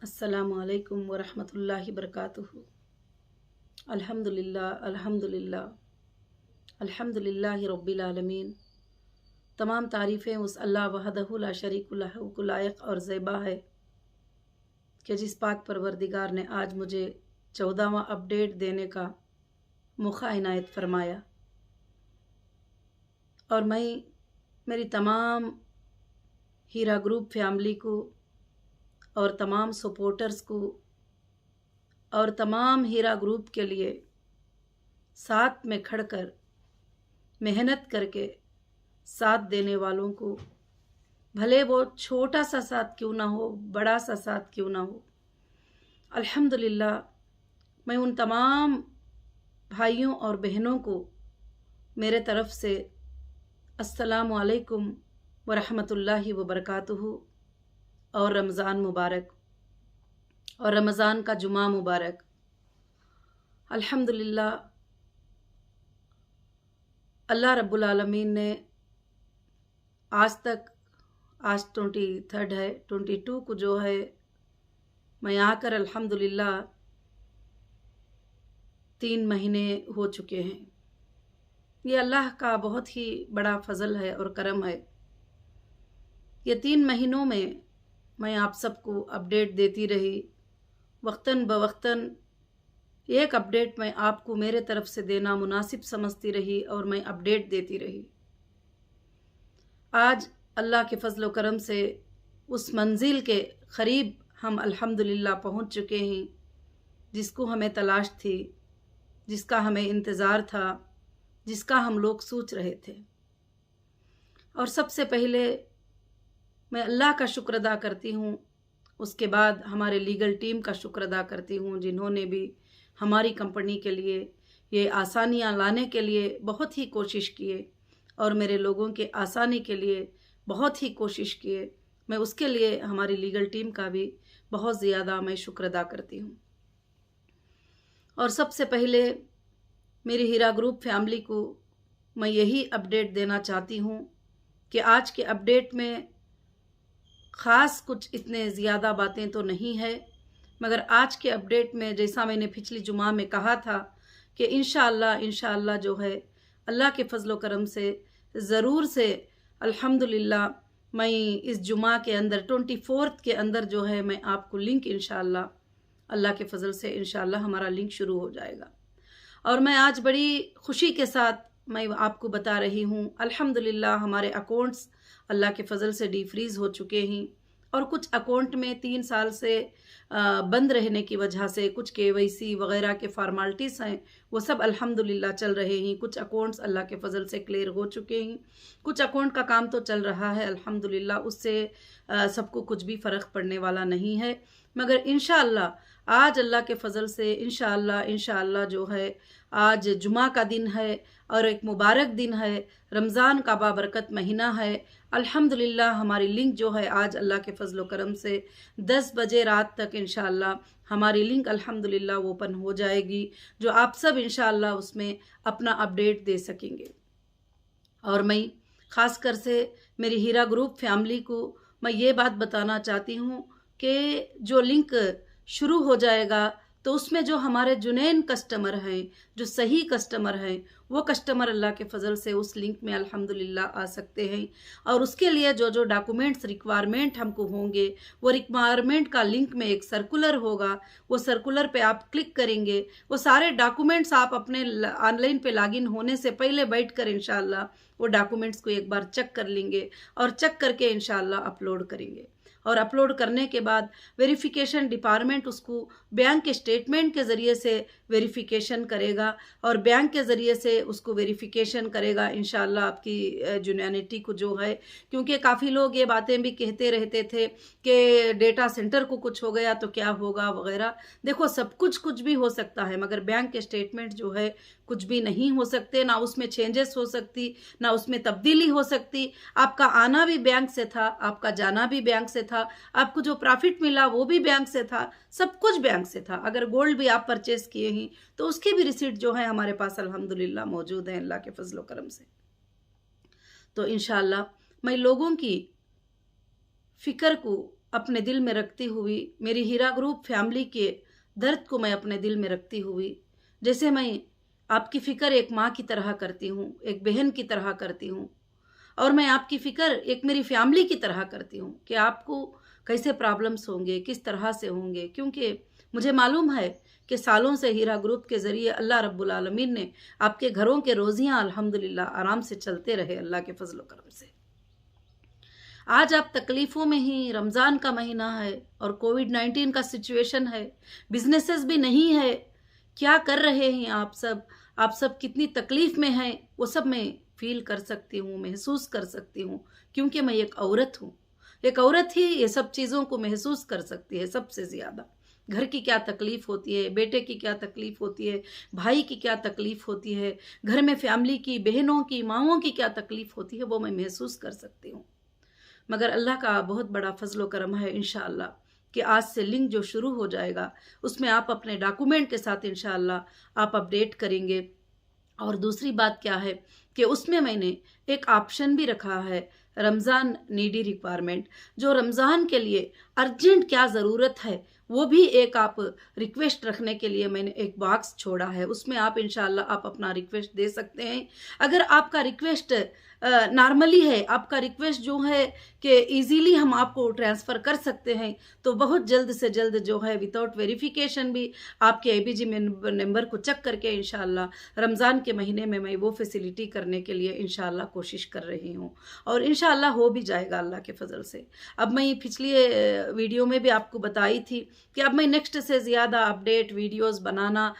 अस्सलामु अलैकुम वरहमतुल्लाहि बरकातुहू। अल्हम्दुलिल्लाह अल्हम्दुलिल्लाह अल्हम्दुलिल्लाहि रब्बिल आलमीन। तमाम तारीफ़ें उस अल्लाह वहदहु ला शरीक लहू को लायक और ज़ेबा है कि जिस पाक परवरदिगार ने आज मुझे 14वां अपडेट देने का मौका इनायत फरमाया। और मैं मेरी तमाम हीरा ग्रुप फैमिली को और तमाम सपोर्टर्स को और तमाम हीरा ग्रुप के लिए साथ में खड़कर मेहनत करके साथ देने वालों को, भले वो छोटा सा साथ क्यों ना हो, बड़ा सा साथ क्यों ना हो, अल्हम्दुलिल्लाह मैं उन तमाम भाइयों और बहनों को मेरे तरफ से अस्सलामु अलैकुम वरहमतुल्लाहि वबरकातुहू और रमज़ान मुबारक और रमज़ान का जुमा मुबारक। अल्हम्दुलिल्लाह अल्लाह रब्बुल आलमीन ने आज 23 है, 22 को जो है मैं आकर अल्हम्दुलिल्लाह 3 महीने हो चुके हैं। ये अल्लाह का बहुत ही बड़ा फजल है और करम है। ये 3 महीनों में मैं आप सबको अपडेट देती रही, वक्तन बवक्तन एक अपडेट मैं आपको मेरे तरफ से देना मुनासिब समझती रही और मैं अपडेट देती रही। आज अल्लाह के फजल व करम से उस मंजिल के क़रीब हम अल्हम्दुलिल्लाह पहुंच चुके हैं जिसको हमें तलाश थी, जिसका हमें इंतज़ार था, जिसका हम लोग सोच रहे थे। और सबसे पहले मैं अल्लाह का शुक्र अदा करती हूँ, उसके बाद हमारे लीगल टीम का शुक्र अदा करती हूँ जिन्होंने भी हमारी कंपनी के लिए ये आसानियाँ लाने के लिए बहुत ही कोशिश किए और मेरे लोगों के आसानी के लिए बहुत ही कोशिश किए। मैं उसके लिए हमारी लीगल टीम का भी बहुत ज़्यादा मैं शुक्र अदा करती हूँ। और सबसे पहले मेरी हीरा ग्रुप फैमिली को मैं यही अपडेट देना चाहती हूँ कि आज के अपडेट में ख़ास कुछ इतने ज़्यादा बातें तो नहीं है, मगर आज के अपडेट में जैसा मैंने पिछली जुमा में कहा था कि इंशाअल्लाह जो है अल्लाह के फजल व करम से ज़रूर से अल्हम्दुलिल्लाह मैं इस जुमा के अंदर 24 के अंदर जो है मैं आपको लिंक इंशाअल्लाह अल्लाह के फजल से इंशाअल्लाह हमारा लिंक शुरू हो जाएगा। और मैं आज बड़ी खुशी के साथ मैं आपको बता रही हूँ अल्हम्दुलिल्लाह हमारे अकाउंट्स अल्लाह के फजल से डीफ्रीज़ हो चुके हैं और कुछ अकाउंट में 3 साल से बंद रहने की वजह से कुछ केवाईसी वगैरह के फॉर्मेलिटीज़ हैं वो सब अल्हम्दुलिल्लाह चल रहे हैं। कुछ अकाउंट्स अल्लाह के फजल से क्लियर हो चुके हैं, कुछ अकाउंट का काम तो चल रहा है अल्हम्दुलिल्लाह, उससे सबको कुछ भी फ़र्क पड़ने वाला नहीं है। मगर इंशाअल्लाह आज अल्लाह के फजल से इंशाअल्लाह जो है आज जुमा का दिन है और एक मुबारक दिन है, रमज़ान का बाबरकत महीना है। अल्हम्दुलिल्लाह हमारी लिंक जो है आज अल्लाह के फजल व करम से 10 बजे रात तक इंशाअल्लाह हमारी लिंक अल्हम्दुलिल्लाह ओपन हो जाएगी, जो आप सब इंशाअल्लाह उसमें अपना अपडेट दे सकेंगे। और मैं ख़ासकर से मेरी हीरा ग्रुप फैमिली को मैं ये बात बताना चाहती हूँ कि जो लिंक शुरू हो जाएगा तो उसमें जो हमारे जुनैन कस्टमर हैं, जो सही कस्टमर हैं, वो कस्टमर अल्लाह के फजल से उस लिंक में अल्हम्दुलिल्लाह आ सकते हैं। और उसके लिए जो जो डॉक्यूमेंट्स रिक्वायरमेंट हमको होंगे वो रिक्वायरमेंट का लिंक में एक सर्कुलर होगा, वो सर्कुलर पे आप क्लिक करेंगे, वो सारे डॉक्यूमेंट्स आप अपने ऑनलाइन पे लॉगिन होने से पहले बैठ कर इंशाअल्लाह वो डॉक्यूमेंट्स को एक बार चेक कर लेंगे और चेक करके इंशाअल्लाह अपलोड करेंगे। और अपलोड करने के बाद वेरिफिकेशन डिपार्टमेंट उसको बैंक के स्टेटमेंट के ज़रिए से वेरिफिकेशन करेगा और बैंक के ज़रिए से उसको वेरिफिकेशन करेगा इंशाअल्लाह आपकी जुनैनिटी को जो है। क्योंकि काफ़ी लोग ये बातें भी कहते रहते थे कि डेटा सेंटर को कुछ हो गया तो क्या होगा वगैरह। देखो सब कुछ भी हो सकता है, मगर बैंक के स्टेटमेंट जो है कुछ भी नहीं हो सकते, ना उसमें चेंजेस हो सकती, ना उसमें तब्दीली हो सकती। आपका आना भी बैंक से था, आपका जाना भी बैंक से था, आपको जो प्रॉफिट मिला वो भी बैंक से था, सब कुछ बैंक से था। अगर गोल्ड भी आप परचेज किए हैं तो उसकी भी रिसीट जो है हमारे पास अल्हम्दुलिल्लाह मौजूद है अल्लाह के फजल व करम से। तो इंशाअल्लाह मैं लोगों की फ़िक्र को अपने दिल में रखती हुई, मेरी हीरा ग्रुप फैमिली के दर्द को मैं अपने दिल में रखती हुई, जैसे मैं आपकी फ़िक्र एक माँ की तरह करती हूँ, एक बहन की तरह करती हूँ, और मैं आपकी फ़िक्र एक मेरी फैमिली की तरह करती हूँ कि आपको कैसे प्रॉब्लम्स होंगे, किस तरह से होंगे, क्योंकि मुझे मालूम है कि सालों से हीरा ग्रुप के ज़रिए अल्लाह रब्बुल आलमीन ने आपके घरों के रोज़ियाँ अल्हम्दुलिल्लाह आराम से चलते रहे अल्लाह के फजल करम से। आज आप तकलीफ़ों में ही, रमज़ान का महीना है और कोविड-19 का सिचुएशन है, बिजनेसेस भी नहीं है, क्या कर रहे हैं आप सब कितनी तकलीफ़ में हैं, वो सब मैं फील कर सकती हूँ, महसूस कर सकती हूँ, क्योंकि मैं एक औरत हूँ। एक औरत ही ये सब चीज़ों को महसूस कर सकती है सबसे ज़्यादा। घर की क्या तकलीफ़ होती है, बेटे की क्या तकलीफ़ होती है, भाई की क्या तकलीफ़ होती है, घर में फैमिली की, बहनों की, माँओं की क्या तकलीफ़ होती है, वो मैं महसूस कर सकती हूँ। मगर अल्लाह का बहुत बड़ा फजल करम है इंशाअल्लाह कि आज से लिंक जो शुरू हो जाएगा उसमें आप अपने डॉक्यूमेंट के साथ इंशाअल्लाह आप अपडेट करेंगे। और दूसरी बात क्या है कि उसमें मैंने एक ऑप्शन भी रखा है, रमज़ान नीडी रिक्वायरमेंट, जो रमज़ान के लिए अर्जेंट क्या ज़रूरत है वो भी एक आप रिक्वेस्ट रखने के लिए मैंने एक बॉक्स छोड़ा है, उसमें आप इंशाअल्लाह आप अपना रिक्वेस्ट दे सकते हैं। अगर आपका रिक्वेस्ट नॉर्मली है, आपका रिक्वेस्ट जो है कि इजीली हम आपको ट्रांसफ़र कर सकते हैं, तो बहुत जल्द से जल्द जो है विदाउट वेरिफिकेशन भी आपके एबीजी नंबर को चेक करके इंशाअल्लाह रमज़ान के महीने में मैं वो फैसिलिटी करने के लिए इंशाअल्लाह कोशिश कर रही हूँ और इंशाअल्लाह हो भी जाएगा अल्लाह के फजल से। अब मैं पिछली वीडियो में भी आपको बताई थी कि अब मैं नेक्स्ट से ज़्यादा अपडेट वीडियोस बनाना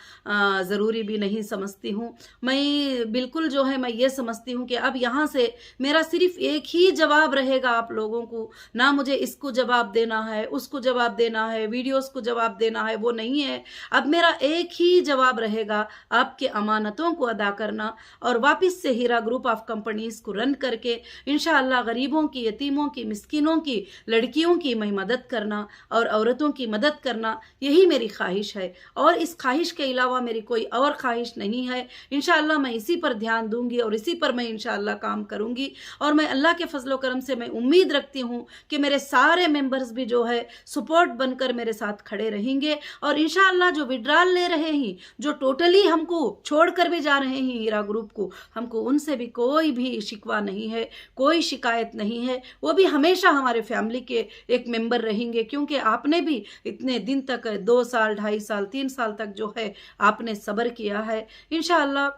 ज़रूरी भी नहीं समझती हूँ। मैं बिल्कुल जो है मैं ये समझती हूँ कि अब यहाँ से मेरा सिर्फ एक ही जवाब रहेगा आप लोगों को, ना मुझे इसको जवाब देना है, उसको जवाब देना है, वीडियोस को जवाब देना है, वो नहीं है। अब मेरा एक ही जवाब रहेगा, आपके अमानतों को अदा करना और वापस से हीरा ग्रुप ऑफ कंपनीज़ को रन करके इंशाअल्लाह गरीबों की, यतीमों की, मिस्किनों की, लड़कियों की मैं मदद करना और औरतों की मदद करना, यही मेरी ख्वाहिश है और इस ख्वाहिश के अलावा मेरी कोई और ख्वाहिश नहीं है। इंशाअल्लाह मैं इसी पर ध्यान दूंगी और इसी पर मैं इंशाअल्लाह काम करूंगी और मैं अल्लाह के फजलो करम से मैं उम्मीद रखती हूँ कि मेरे सारे मेंबर्स भी जो है सपोर्ट बनकर मेरे साथ खड़े रहेंगे और इंशाअल्लाह जो विड्रॉल ले रहे हैं, जो टोटली हमको छोड़कर भी जा रहे हैं हीरा ग्रुप को, हमको उनसे भी कोई भी शिकवा नहीं है, कोई शिकायत नहीं है, वो भी हमेशा हमारे फैमिली के एक मेंबर रहेंगे, क्योंकि आपने भी इतने दिन तक 2 साल, 2.5 साल, 3 साल तक जो है आपने सब्र किया है। इंशाअल्लाह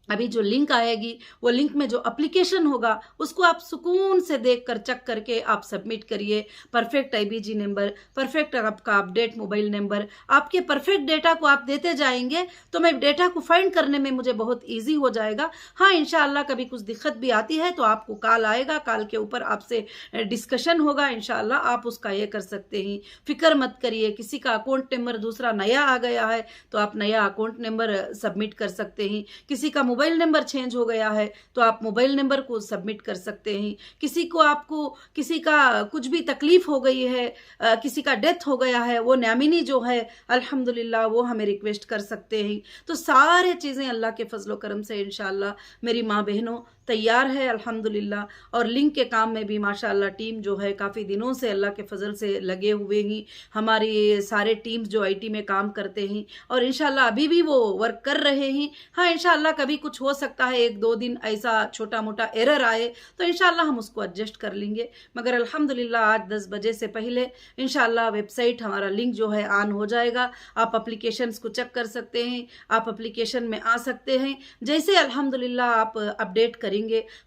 अभी जो लिंक आएगी वो लिंक में जो एप्लीकेशन होगा उसको आप सुकून से देखकर चेक करके आप सबमिट करिए। परफेक्ट आईबीजी नंबर, परफेक्ट आपका अपडेट मोबाइल नंबर, आपके परफेक्ट डेटा को आप देते जाएंगे तो मैं डेटा को फाइंड करने में मुझे बहुत इजी हो जाएगा। हाँ, इंशाअल्लाह कभी कुछ दिक्कत भी आती है तो आपको कॉल आएगा, कॉल के ऊपर आपसे डिस्कशन होगा, इंशाअल्लाह आप उसका ये कर सकते हैं। फिक्र मत करिए, किसी का अकाउंट नंबर दूसरा नया आ गया है तो आप नया अकाउंट नंबर सबमिट कर सकते हैं, किसी का मोबाइल नंबर चेंज हो गया है तो आप मोबाइल नंबर को सबमिट कर सकते हैं, किसी को आपको किसी का कुछ भी तकलीफ हो गई है, किसी का डेथ हो गया है, वो नॉमिनी जो है अल्हम्दुलिल्लाह वो हमें रिक्वेस्ट कर सकते हैं। तो सारे चीज़ें अल्लाह के फजलो करम से इंशाअल्लाह मेरी माँ बहनों तैयार है अल्हम्दुलिल्लाह। और लिंक के काम में भी माशाअल्लाह टीम जो है काफ़ी दिनों से अल्लाह के फजल से लगे हुए ही, हमारी सारे टीम्स जो आईटी में काम करते हैं और इंशाअल्लाह अभी भी वो वर्क कर रहे हैं। हाँ, इंशाअल्लाह कभी कुछ हो सकता है, 1-2 दिन ऐसा छोटा मोटा एरर आए तो इंशाअल्लाह हम उसको एडजस्ट कर लेंगे, मगर अल्हम्दुलिल्लाह आज 10 बजे से पहले इंशाअल्लाह वेबसाइट हमारा लिंक जो है ऑन हो जाएगा। आप एप्लीकेशंस को चेक कर सकते हैं, आप एप्लीकेशन में आ सकते हैं। जैसे अल्हम्दुलिल्लाह आप अपडेट करेंगे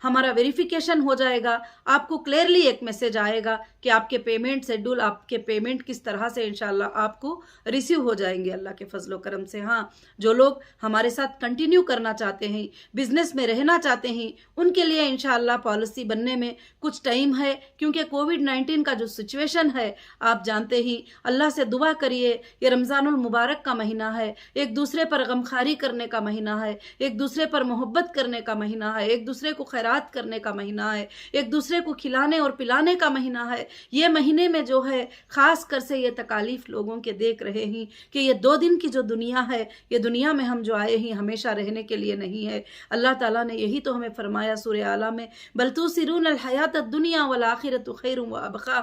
हमारा वेरिफिकेशन हो जाएगा, आपको क्लियरली एक मैसेज आएगा कि आपके पेमेंट शेड्यूल, आपके पेमेंट किस तरह से इंशाअल्लाह आपको रिसीव हो जाएंगे अल्लाह के फजलो करम से। हाँ, जो लोग हमारे साथ कंटिन्यू करना चाहते हैं, बिजनेस में रहना चाहते हैं, उनके लिए इंशाअल्लाह पॉलिसी बनने में कुछ टाइम है, क्योंकि कोविड-19 का जो सिचुएशन है आप जानते ही। अल्लाह से दुआ करिए, ये रमज़ानुल मुबारक का महीना है, एक दूसरे पर गमखारी करने का महीना है, एक दूसरे पर मोहब्बत करने का महीना है, एक दूसरे को खैरात करने का महीना है, एक दूसरे को खिलाने और पिलाने का महीना है। ये महीने में जो है खास कर से ये तकालीफ लोगों के देख रहे हैं कि ये 2 दिन की जो दुनिया है, ये दुनिया में हम जो आए हैं हमेशा रहने के लिए नहीं है। अल्लाह ताला ने यही तो हमें फरमाया सूरह आला में, बल तुसिरून अल हयात दुनिया वल आखिरतु खैरुन व अबका,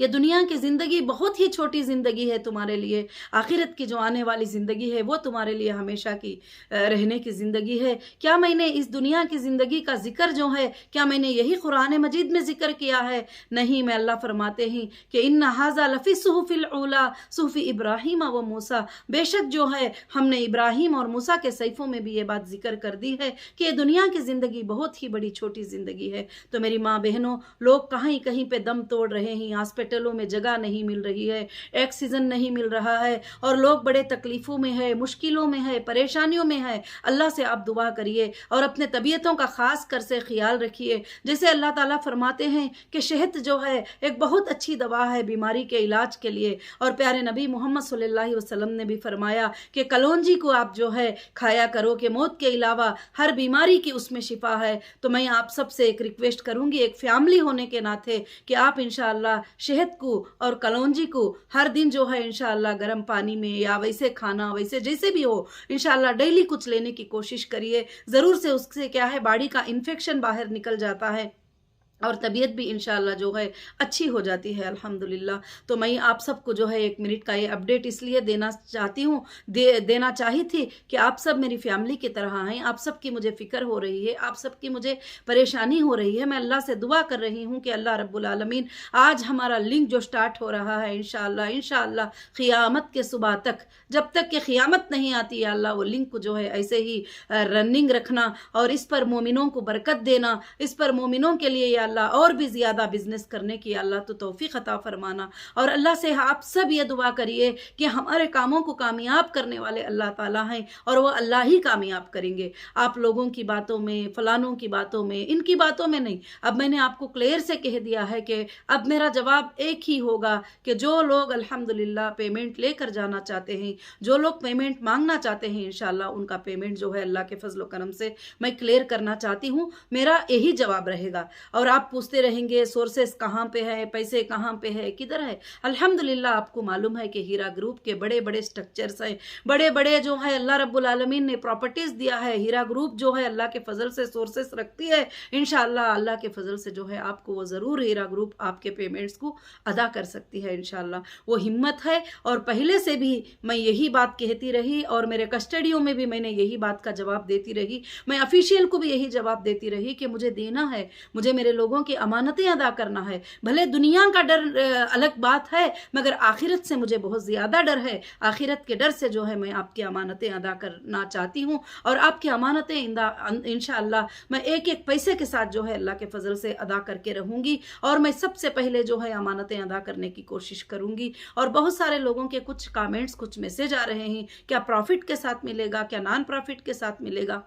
ये दुनिया की ज़िंदगी बहुत ही छोटी ज़िंदगी है तुम्हारे लिए, आखिरत की जो आने वाली ज़िंदगी है वो तुम्हारे लिए हमेशा की रहने की ज़िंदगी है। क्या मैंने इस दुनिया की ज़िंदगी का जिक्र जो है, क्या मैंने यही कुरान मजीद में जिक्र किया है? नहीं, मैं अल्लाह फरमाते हैं कि इन्ना हाज़ा लफ़ी सुहुफ़िल ऊला सुहुफ़ी इब्राहीम व मूसा, बेशक जो है हमने इब्राहीम और मूसा के सहीफ़ों में भी ये बात जिक्र कर दी है कि ये दुनिया की ज़िंदगी बहुत ही बड़ी छोटी ज़िंदगी है। तो मेरी माँ बहनों, लोग कहीं कहीं पे दम तोड़ रहे हैं, हॉस्पिटलों में जगह नहीं मिल रही है, ऑक्सीजन नहीं मिल रहा है और लोग बड़े तकलीफ़ों में है, मुश्किलों में है, परेशानियों में है। अल्लाह से आप दुआ करिए और अपने तबीयतों का ख़ास कर से ख्याल रखिए। जैसे अल्लाह ताला फरमाते हैं कि शहद जो है एक बहुत अच्छी दवा है बीमारी के इलाज के लिए, और प्यारे नबी मोहम्मद सल्लल्लाहु अलैहि वसल्लम ने भी फरमाया कि कलौंजी को आप जो है खाया करो कि मौत के अलावा हर बीमारी की उसमें शिफा है। तो मैं आप सबसे एक रिक्वेस्ट करूंगी, एक फैमिली होने के नाते, कि आप इंशाअल्लाह शहद को और कलौंजी को हर दिन जो है इंशाअल्लाह गर्म पानी में या वैसे खाना, वैसे जैसे भी हो, इंशाअल्लाह डेली कुछ लेने की कोशिश करिए। ज़रूर से उससे क्या है, बॉडी का इन्फेक्शन बाहर निकल जाता है और तबीयत भी इंशाअल्लाह जो है अच्छी हो जाती है अल्हम्दुलिल्लाह। तो मैं आप सबको जो है 1 मिनट का ये अपडेट इसलिए देना चाहती हूँ, देना चाही थी कि आप सब मेरी फैमिली की तरह हैं, आप सब की मुझे फ़िक्र हो रही है, आप सब की मुझे परेशानी हो रही है। मैं अल्लाह से दुआ कर रही हूँ कि अल्लाह रब्बुल आलमीन आज हमारा लिंक जो स्टार्ट हो रहा है इंशाअल्लाह क़ियामत के सुबह तक, जब तक कि क़ियामत नहीं आती या अल्लाह, वो लिंक को जो है ऐसे ही रनिंग रखना और इस पर मोमिनों को बरकत देना, इस पर मोमिनों के लिए अल्लाह और भी ज़्यादा बिजनेस करने की अल्लाह तो तौफीक अता फरमाना। और अल्लाह से आप सब ये दुआ करिए कि हमारे कामों को कामयाब करने वाले अल्लाह ताला हैं और वो अल्लाह ही कामयाब करेंगे। आप लोगों की बातों में, फलानों की बातों में, इनकी बातों में नहीं। अब मैंने आपको क्लियर से कह दिया है कि अब मेरा जवाब एक ही होगा कि जो लोग अल्हम्दुलिल्लाह पेमेंट लेकर जाना चाहते हैं, जो लोग पेमेंट मांगना चाहते हैं, इंशाअल्लाह उनका पेमेंट जो है अल्लाह के फजल व करम से मैं क्लियर करना चाहती हूँ। मेरा यही जवाब रहेगा। और आप पूछते रहेंगे सोर्सेस कहाँ पे है, पैसे कहाँ पे है, किधर है? अल्हम्दुलिल्लाह आपको मालूम है कि हीरा ग्रुप के बड़े बड़े स्ट्रक्चर्स हैं, बड़े बड़े जो है अल्लाह रब्बुल आलमीन ने प्रॉपर्टीज दिया है। हीरा ग्रुप जो है अल्लाह के फजल से सोर्सेस रखती है। इंशाअल्लाह अल्लाह के फजल से जो है आपको वो ज़रूर हीरा ग्रुप आपके पेमेंट्स को अदा कर सकती है इंशाअल्लाह। वो हिम्मत है और पहले से भी मैं यही बात कहती रही और मेरे कस्टडियों में भी मैंने यही बात का जवाब देती रही। मैं ऑफिशियल को भी यही जवाब देती रही कि मुझे देना है, मुझे मेरे लोगों की अमानतें अदा करना है। भले दुनिया का डर अलग बात है, मगर आखिरत से मुझे बहुत ज़्यादा डर है। आखिरत के डर से जो है मैं आपकी अमानतें अदा करना चाहती हूँ और आपकी अमानतें इंशाअल्लाह मैं एक एक पैसे के साथ जो है अल्लाह के फजल से अदा करके रहूँगी। और मैं सबसे पहले जो है अमानतें अदा करने की कोशिश करूँगी। और बहुत सारे लोगों के कुछ कमेंट्स, कुछ मैसेज आ रहे हैं, क्या प्रॉफिट के साथ मिलेगा, क्या नॉन प्रॉफिट के साथ मिलेगा?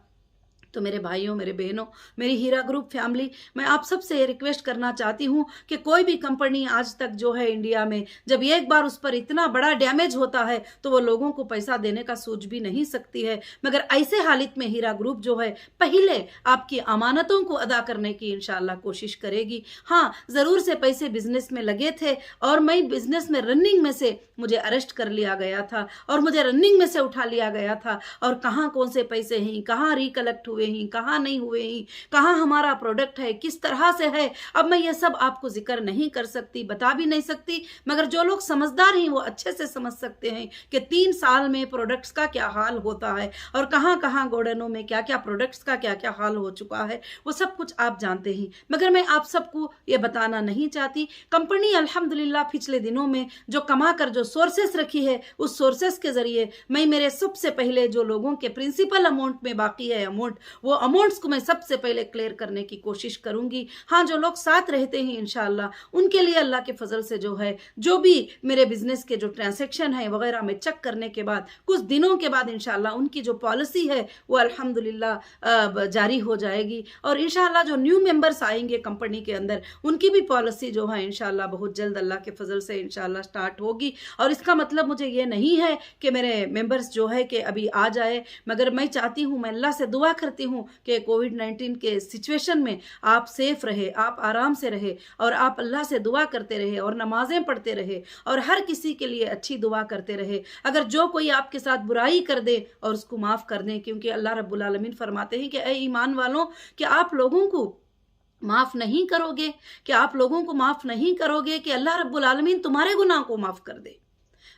तो मेरे भाइयों, मेरे बहनों, मेरी हीरा ग्रुप फैमिली, मैं आप सबसे रिक्वेस्ट करना चाहती हूँ कि कोई भी कंपनी आज तक जो है इंडिया में, जब एक बार उस पर इतना बड़ा डैमेज होता है तो वो लोगों को पैसा देने का सोच भी नहीं सकती है। मगर ऐसे हालत में हीरा ग्रुप जो है पहले आपकी अमानतों को अदा करने की इंशाअल्लाह कोशिश करेगी। हाँ, ज़रूर से पैसे बिजनेस में लगे थे और मैं बिजनेस में रनिंग में से मुझे अरेस्ट कर लिया गया था और मुझे रनिंग में से उठा लिया गया था। और कहाँ कौन से पैसे हैं, कहाँ रिकलेक्ट हुए हैं, कहाँ नहीं हुए हैं, कहाँ हमारा प्रोडक्ट है, किस तरह से है, अब मैं ये सब आपको जिक्र नहीं कर सकती, बता भी नहीं सकती। मगर जो लोग समझदार हैं वो अच्छे से समझ सकते हैं कि 3 साल में प्रोडक्ट्स का क्या हाल होता है और कहाँ कहाँ गोडाउनों में क्या क्या प्रोडक्ट्स का क्या क्या हाल हो चुका है, वो सब कुछ आप जानते हैं। मगर मैं आप सबको ये बताना नहीं चाहती। कंपनी अल्हम्दुलिल्लाह पिछले दिनों में जो कमा कर जो सोर्सेस रखी है, उस सोर्सेस के जरिए मैं मेरे सबसे पहले जो लोगों के प्रिंसिपल अमाउंट में बाकी है अमाउंट, वो अमाउंट्स को मैं सबसे पहले क्लियर करने की कोशिश करूंगी। हाँ, जो लोग साथ रहते हैं इंशाअल्लाह उनके लिए अल्लाह के फजल से जो है जो भी मेरे बिजनेस के जो ट्रांजैक्शन है वगैरह में चेक करने के बाद कुछ दिनों के बाद इंशाअल्लाह उनकी जो पॉलिसी है वो अल्हम्दुलिल्लाह जारी हो जाएगी। और इंशाअल्लाह जो न्यू मेंबर्स आएंगे कंपनी के अंदर उनकी भी पॉलिसी जो है इंशाअल्लाह बहुत जल्द अल्लाह के फजल से इंशाअल्लाह स्टार्ट होगी। और इसका मतलब मुझे ये नहीं है कि मेरे मेंबर्स जो है कि अभी आ जाए, मगर मैं चाहती हूँ, मैं अल्लाह से दुआ करती हूँ कि कोविड-19 के सिचुएशन में आप सेफ रहे, आप आराम से रहे और आप अल्लाह से दुआ करते रहे और नमाजें पढ़ते रहे और हर किसी के लिए अच्छी दुआ करते रहे। अगर जो कोई आपके साथ बुराई कर दे और उसको माफ़ कर दें, क्योंकि अल्लाह रब्बुल आलमीन फरमाते हैं कि ऐ ईमान वालों कि आप लोगों को माफ़ नहीं करोगे, कि आप लोगों को माफ़ नहीं करोगे कि अल्लाह रब्बुल आलमीन तुम्हारे गुनाह को माफ़ कर दे।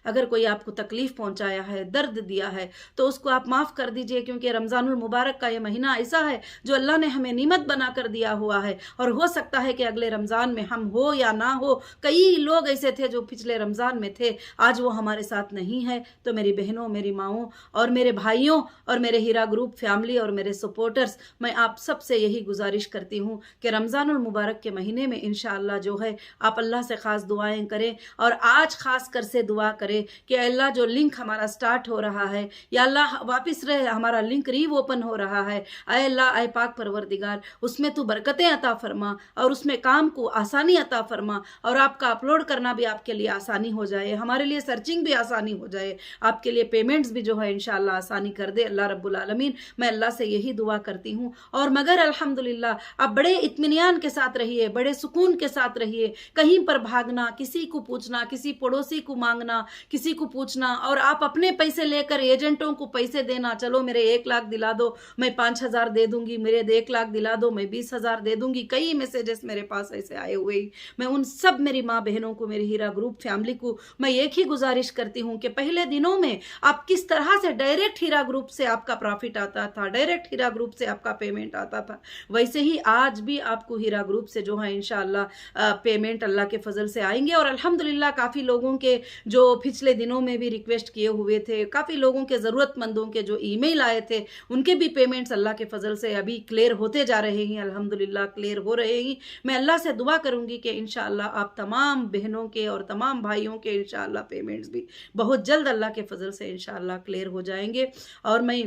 अगर कोई आपको तकलीफ़ पहुंचाया है, दर्द दिया है, तो उसको आप माफ़ कर दीजिए, क्योंकि रमज़ानुल मुबारक का ये महीना ऐसा है जो अल्लाह ने हमें नीमत बना कर दिया हुआ है। और हो सकता है कि अगले रमज़ान में हम हो या ना हो, कई लोग ऐसे थे जो पिछले रमज़ान में थे, आज वो हमारे साथ नहीं है। तो मेरी बहनों, मेरी माँओं और मेरे भाइयों और मेरे हीरा ग्रुप फैमिली और मेरे सपोर्टर्स, मैं आप सबसे यही गुजारिश करती हूँ कि रमज़ानुल मुबारक के महीने में इंशाअल्लाह जो है आप अल्लाह से ख़ास दुआएं करें। और आज ख़ास कर से दुआ करें कि अल्लाह जो लिंक हमारा स्टार्ट हो रहा है, या अल्लाह वापस रहे हमारा लिंक रीओपन हो रहा है, आए अल्लाह, आए पाक परवरदिगार, उसमें तू बरकतें अता फरमा और उसमें काम को आसानी अता फरमा, और आपका अपलोड करना भी आपके लिए आसानी हो जाए, हमारे लिए सर्चिंग भी आसानी हो जाए, आपके लिए पेमेंट्स भी जो है इंशाअल्लाह आसानी कर दे अल्लाह रब्बुल आलमीन। मैं अल्लाह से यही दुआ करती हूँ। और मगर अल्हम्दुलिल्लाह आप बड़े इत्मीनान के साथ रहिए, बड़े सुकून के साथ रहिए। कहीं पर भागना, किसी को पूछना, किसी पड़ोसी को मांगना, किसी को पूछना, और आप अपने पैसे लेकर एजेंटों को पैसे देना, चलो मेरे 1 लाख दिला दो, मैं 5,000 दे दूंगी, मेरे 1 लाख दिला दो, मैं 20,000 दे दूंगी। कई मैसेजेस मेरे पास ऐसे आए हुए ही। मैं उन सब मेरी माँ बहनों को, मेरी हीरा ग्रुप फैमिली को मैं एक ही गुजारिश करती हूँ कि पहले दिनों में आप किस तरह से डायरेक्ट हीरा ग्रुप से आपका प्रॉफिट आता था, डायरेक्ट हीरा ग्रुप से आपका पेमेंट आता था, वैसे ही आज भी आपको हीरा ग्रुप से जो है इंशाअल्लाह पेमेंट अल्लाह के फजल से आएंगे। और अल्हम्दुलिल्लाह काफ़ी लोगों के जो पिछले दिनों में भी रिक्वेस्ट किए हुए थे, काफ़ी लोगों के ज़रूरतमंदों के जो ईमेल आए थे, उनके भी पेमेंट्स अल्लाह के फजल से अभी क्लियर होते जा रहे हैं, अल्हम्दुलिल्लाह क्लियर हो रहे हैं। मैं अल्लाह से दुआ करूंगी कि इंशाअल्लाह आप तमाम बहनों के और तमाम भाइयों के इंशाअल्लाह पेमेंट्स भी बहुत जल्द अल्लाह के फजल से इंशाअल्लाह क्लियर हो जाएंगे। और मैं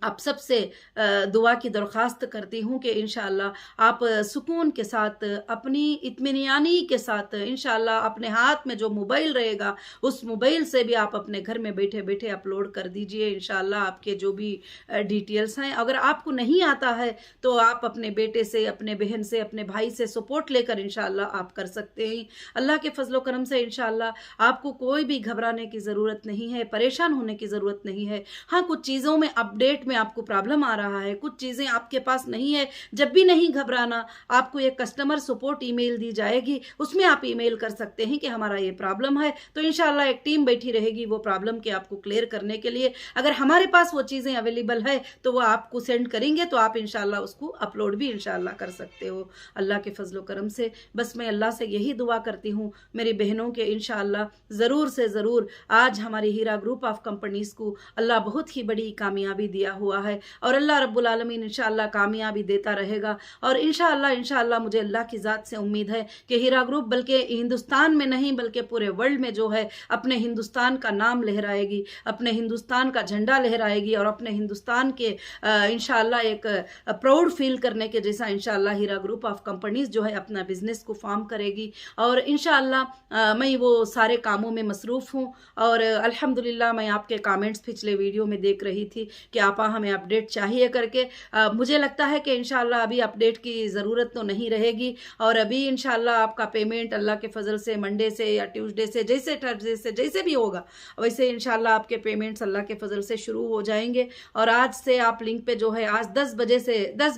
आप सबसे दुआ की दरख्वास्त करती हूँ कि इंशाअल्लाह आप सुकून के साथ, अपनी इत्मीनानी के साथ इंशाअल्लाह अपने हाथ में जो मोबाइल रहेगा, उस मोबाइल से भी आप अपने घर में बैठे बैठे अपलोड कर दीजिए इंशाअल्लाह आपके जो भी डिटेल्स हैं। अगर आपको नहीं आता है तो आप अपने बेटे से, अपने बहन से, अपने भाई से सपोर्ट लेकर इंशाअल्लाह आप कर सकते हैं। अल्लाह के फजलो करम से इंशाअल्लाह आपको कोई भी घबराने की ज़रूरत नहीं है, परेशान होने की ज़रूरत नहीं है। हाँ, कुछ चीज़ों में अपडेट में आपको प्रॉब्लम आ रहा है, कुछ चीज़ें आपके पास नहीं है, जब भी नहीं घबराना। आपको एक कस्टमर सपोर्ट ईमेल दी जाएगी, उसमें आप ईमेल कर सकते हैं कि हमारा ये प्रॉब्लम है, तो इंशाल्लाह एक टीम बैठी रहेगी वो प्रॉब्लम के आपको क्लियर करने के लिए। अगर हमारे पास वो चीज़ें अवेलेबल है तो वो आपको सेंड करेंगे, तो आप इंशाल्लाह उसको अपलोड भी इंशाल्लाह कर सकते हो अल्लाह के फजलो करम से। बस मैं अल्लाह से यही दुआ करती हूँ मेरी बहनों के इंशाल्लाह ज़रूर से ज़रूर आज हमारी हीरा ग्रुप ऑफ कंपनीज़ को अल्लाह बहुत ही बड़ी कामयाबी दिया हुआ है, और अल्लाह रब्बुल आलमीन इंशाअल्लाह कामयाबी देता रहेगा। और इंशाअल्लाह मुझे अल्लाह की ज़ात से उम्मीद है कि हीरा ग्रुप बल्कि हिंदुस्तान में नहीं बल्कि पूरे वर्ल्ड में जो है अपने हिंदुस्तान का नाम लहराएगी, अपने हिंदुस्तान का झंडा लहराएगी, और अपने हिंदुस्तान के इंशाअल्लाह एक प्राउड फील करने के जैसा इंशाअल्लाह हीरा ग्रुप ऑफ कंपनीज जो है अपना बिजनेस को फॉर्म करेगी। और इंशाअल्लाह मैं वो सारे कामों में मसरूफ़ हूँ। और अल्हम्दुलिल्लाह मैं आपके कमेंट्स पिछले वीडियो में देख रही थी कि आपा हमें अपडेट चाहिए करके। मुझे लगता है कि इंशाअल्लाह अभी अपडेट की ज़रूरत तो नहीं रहेगी, और अभी इंशाअल्लाह आपका पेमेंट अल्लाह के फजल से मंडे से या ट्यूसडे से, जैसे थर्सडे से, जैसे भी होगा वैसे इंशाअल्लाह आपके पेमेंट्स अल्लाह के फजल से शुरू हो जाएंगे। और आज से आप लिंक पे जो है आज 10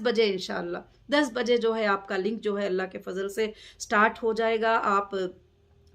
बजे इंशाअल्लाह 10 बजे जो है आपका लिंक जो है अल्लाह के फजल से स्टार्ट हो जाएगा। आप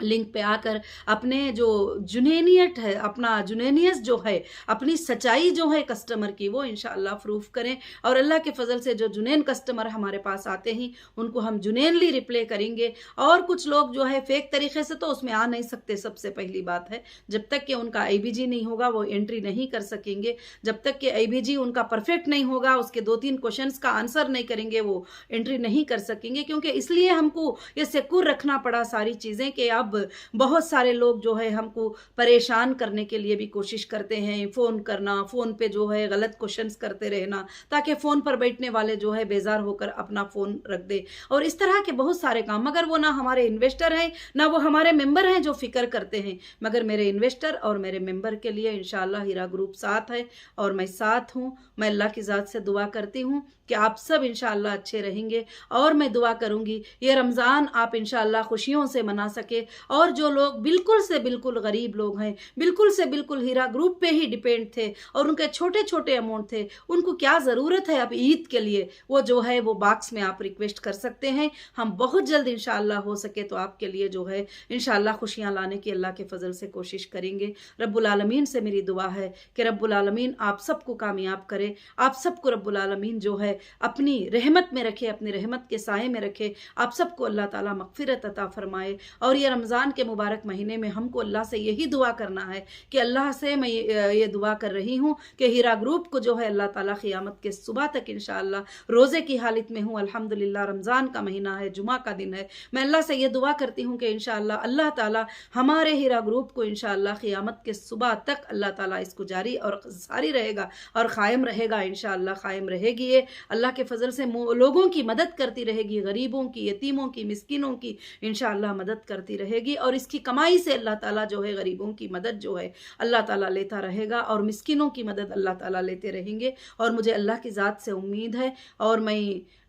लिंक पे आकर अपने जो जुनैनियत है, अपना जुनैनियत जो है, अपनी सच्चाई जो है कस्टमर की, वो इंशाअल्लाह प्रूफ करें। और अल्लाह के फजल से जो जुनैन कस्टमर हमारे पास आते हैं उनको हम जुनैनली रिप्ले करेंगे। और कुछ लोग जो है फेक तरीके से तो उसमें आ नहीं सकते। सबसे पहली बात है, जब तक कि उनका IBG नहीं होगा वो एंट्री नहीं कर सकेंगे। जब तक कि IBG उनका परफेक्ट नहीं होगा, उसके 2-3 क्वेश्चंस का आंसर नहीं करेंगे, वो एंट्री नहीं कर सकेंगे। क्योंकि इसलिए हमको ये सिक्योर रखना पड़ा सारी चीज़ें कि अब बहुत सारे लोग जो है हमको परेशान करने के लिए भी कोशिश करते हैं, फ़ोन करना, फ़ोन पे जो है गलत क्वेश्चंस करते रहना, ताकि फ़ोन पर बैठने वाले जो है बेजार होकर अपना फ़ोन रख दे। और इस तरह के बहुत सारे काम, मगर वो ना हमारे इन्वेस्टर हैं ना वो हमारे मेंबर हैं जो फिक्र करते हैं, मगर मेरे इन्वेस्टर और मेरे मेंबर के लिए इंशाअल्लाह हीरा ग्रुप साथ है और मैं साथ हूँ। मैं अल्लाह की ज़ात से दुआ करती हूँ कि आप सब इंशाअल्लाह अच्छे रहेंगे। और मैं दुआ करूँगी ये रमज़ान आप इंशाअल्लाह खुशियों से मना सके, और जो लोग बिल्कुल से बिल्कुल गरीब लोग हैं, बिल्कुल से बिल्कुल हीरा ग्रुप पे ही डिपेंड थे और उनके छोटे छोटे अमाउंट थे, उनको क्या ज़रूरत है अब ईद के लिए, वो जो है वो बॉक्स में आप रिक्वेस्ट कर सकते हैं। हम बहुत जल्द इंशाअल्लाह हो सके तो आपके लिए जो है इंशाअल्लाह खुशियाँ लाने की अल्लाह के फजल से कोशिश करेंगे। रब्बुल आलमीन से मेरी दुआ है कि रब्बुल आलमीन आप सबको कामयाब करे, आप सबको रब्बुल आलमीन जो है अपनी रहमत में रखे, अपनी रहमत के साए में रखे, आप सबको अल्लाह ताला मगफिरत अता फरमाए। और ये रमज़ान के मुबारक महीने में हमको अल्लाह से यही दुआ करना है कि अल्लाह से मैं ये दुआ कर रही हूँ कि हीरा ग्रुप को जो है अल्लाह ताला क़ियामत के सुबह तक इंशाअल्लाह रोज़े की हालत में हूँ। अल्हम्दुलिल्लाह रमज़ान का महीना है, जुमा का दिन है, मैं अल्लाह से ये दुआ करती हूँ कि इंशाअल्लाह अल्लाह ताला हमारे हीरा ग्रुप को इंशाअल्लाह क़ियामत के सुबह तक अल्लाह ताला इसको जारी और सारी रहेगा और क़ायम रहेगा, इंशाअल्लाह क़ायम रहेगी। ये अल्लाह के फजल से लोगों की मदद करती रहेगी, गरीबों की, यतीमों की, मिस्किनों की इंशाअल्लाह मदद करती रहेगी और इसकी कमाई से अल्लाह ताला जो है गरीबों की मदद जो है अल्लाह ताला लेता रहेगा और मिस्किनों की मदद अल्लाह ताला लेते रहेंगे। और मुझे अल्लाह की ज़ात से उम्मीद है और मैं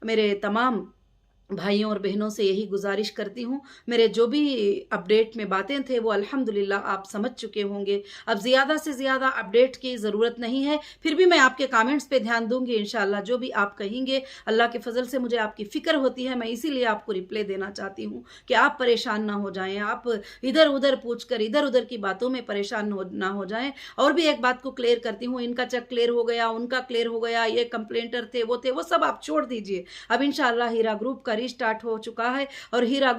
मेरे तमाम भाइयों और बहनों से यही गुजारिश करती हूँ, मेरे जो भी अपडेट में बातें थे वो अल्हम्दुलिल्लाह आप समझ चुके होंगे। अब ज़्यादा से ज़्यादा अपडेट की ज़रूरत नहीं है, फिर भी मैं आपके कमेंट्स पे ध्यान दूंगी इंशाअल्लाह। जो भी आप कहेंगे अल्लाह के फजल से मुझे आपकी फ़िक्र होती है, मैं इसीलिए आपको रिप्लाई देना चाहती हूँ कि आप परेशान ना हो जाएँ, आप इधर उधर पूछ कर इधर उधर की बातों में परेशान ना हो जाएँ। और भी एक बात को क्लियर करती हूँ, इनका चेक क्लियर हो गया, उनका क्लियर हो गया, ये कंप्लेंटर थे, वो सब आप छोड़ दीजिए। अब इंशाअल्लाह हीरा ग्रुप का स्टार्ट हो चुका है और हीरा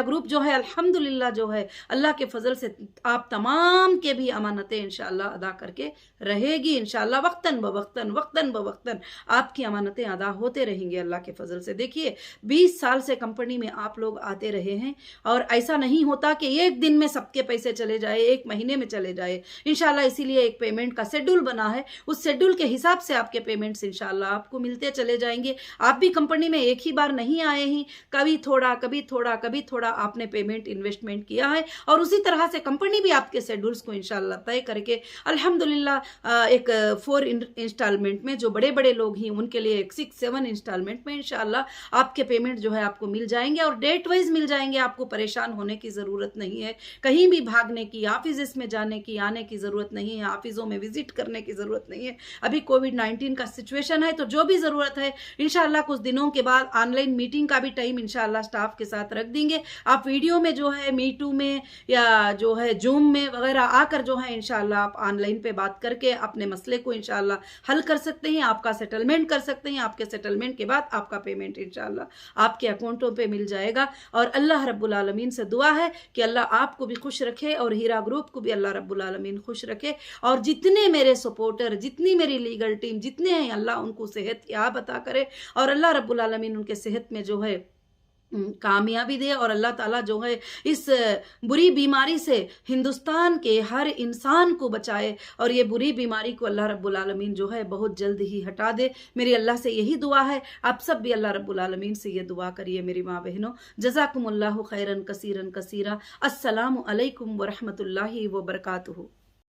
ग्रुप जो है अल्हम्दुलिल्लाह जो है अल्लाह के फजल से आप तमाम के भी अमानतें इंशाअल्लाह अदा करके रहेगी इंशाअल्लाह। वक्तन बवक्तन आपकी अमानतें अदा होते रहेंगे अल्लाह के फजल से। देखिए 20 साल से कंपनी में आप लोग आते रहे हैं और ऐसा नहीं होता कि एक दिन में सबके पैसे चले जाए, एक महीने में चले जाए इंशाअल्लाह। इसीलिए एक पेमेंट का शेड्यूल बना है, उस शेड्यूल के हिसाब से आपके पेमेंट्स इंशाअल्लाह आपको मिलते चले जाएंगे। आप भी कंपनी में एक ही बार नहीं आए ही, कभी थोड़ा आपने पेमेंट इन्वेस्टमेंट किया है और उसी तरह से कंपनी भी आपके शेड्यूल्स को इंशाअल्लाह तय करके अल्हम्दुलिल्लाह एक 4 इंस्टॉलमेंट में जो बड़े बड़े लोग हैं उनके लिए एक 6-7 इंस्टॉलमेंट में इंशाअल्लाह आपके पेमेंट जो है आपको मिल जाएंगे और डेट वाइज मिल जाएंगे। आपको परेशान होने की ज़रूरत नहीं है, कहीं भी भागने की, ऑफिस में जाने की, आने की ज़रूरत नहीं है, ऑफिसों में विजिट करने की ज़रूरत नहीं है। अभी कोविड-19 का सिचुएशन है तो जो भी ज़रूरत है इंशाअल्लाह कुछ दिनों के बाद ऑनलाइन मीटिंग का भी टाइम इंशाअल्लाह स्टाफ के साथ रख देंगे। आप वीडियो में जो है मीटू में या जो है जूम में वगैरह आकर जो है इंशाअल्लाह आप ऑनलाइन पे बात करके अपने मसले को इंशाअल्लाह हल कर सकते हैं, आपका सेटलमेंट कर सकते हैं। आपके सेटलमेंट के बाद आपका पेमेंट इंशाअल्लाह आपके अकाउंटों पे मिल जाएगा। और अल्लाह रब्बुल आलमीन से दुआ है कि अल्लाह आपको भी खुश रखे और हीरा ग्रुप को भी अल्लाह रब्बुल आलमीन खुश रखे। और जितने मेरे सपोर्टर, जितनी मेरी लीगल टीम जितने हैं, अल्लाह उनको सेहत याब अता करे और अल्लाह रब्बुल आलमीन उनके सेहत में जो है कामयाबी दे और अल्लाह ताला जो है इस बुरी बीमारी से हिंदुस्तान के हर इंसान को बचाए और ये बुरी बीमारी को अल्लाह रब्बुल आलमीन जो है बहुत जल्द ही हटा दे। मेरी अल्लाह से यही दुआ है, आप सब भी अल्लाह रब्बुल आलमीन से ये दुआ करिए मेरी माँ बहनों। जज़ाकुमुल्लाहु खैरन कसीरन कसीरा। अस्सलामु अलैकुम व रहमतुल्लाहि व बरकातुहू।